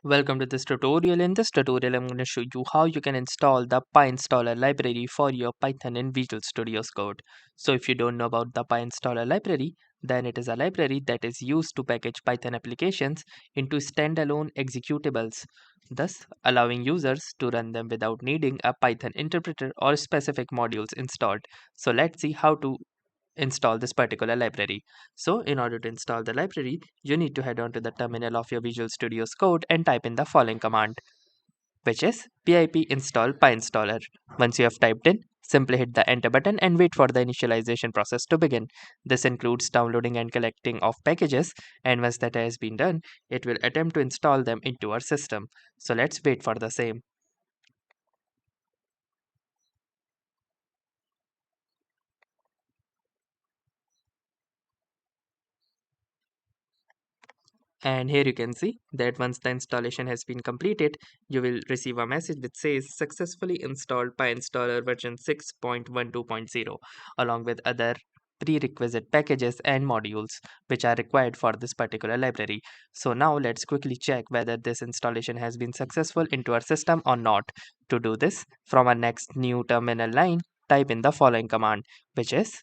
Welcome to this tutorial. In this tutorial, I'm going to show you how you can install the PyInstaller library for your Python in Visual Studio's code. So if you don't know about the PyInstaller library, then it is a library that is used to package Python applications into standalone executables, thus allowing users to run them without needing a Python interpreter or specific modules installed. So let's see how to install this particular library. So in order to install the library, you need to head on to the terminal of your Visual Studio's code and type in the following command, which is pip install PyInstaller. Once you have typed in, simply hit the enter button and wait for the initialization process to begin. This includes downloading and collecting of packages, and once that has been done, it will attempt to install them into our system. So let's wait for the same. And here you can see that once the installation has been completed, you will receive a message which says successfully installed PyInstaller version 6.12.0 along with other prerequisite packages and modules which are required for this particular library. So now let's quickly check whether this installation has been successful into our system or not. To do this, from our next new terminal line, type in the following command, which is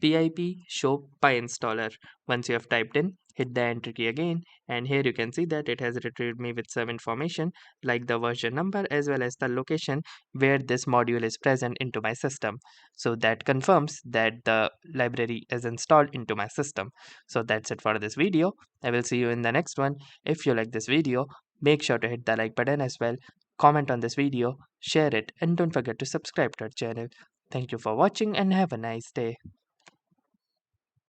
pip show PyInstaller. Once you have typed in, hit the enter key again, and here you can see that it has retrieved me with some information like the version number as well as the location where this module is present into my system. So that confirms that the library is installed into my system. So that's it for this video. I will see you in the next one. If you like this video, make sure to hit the like button as well. Comment on this video, share it, and don't forget to subscribe to our channel. Thank you for watching and have a nice day.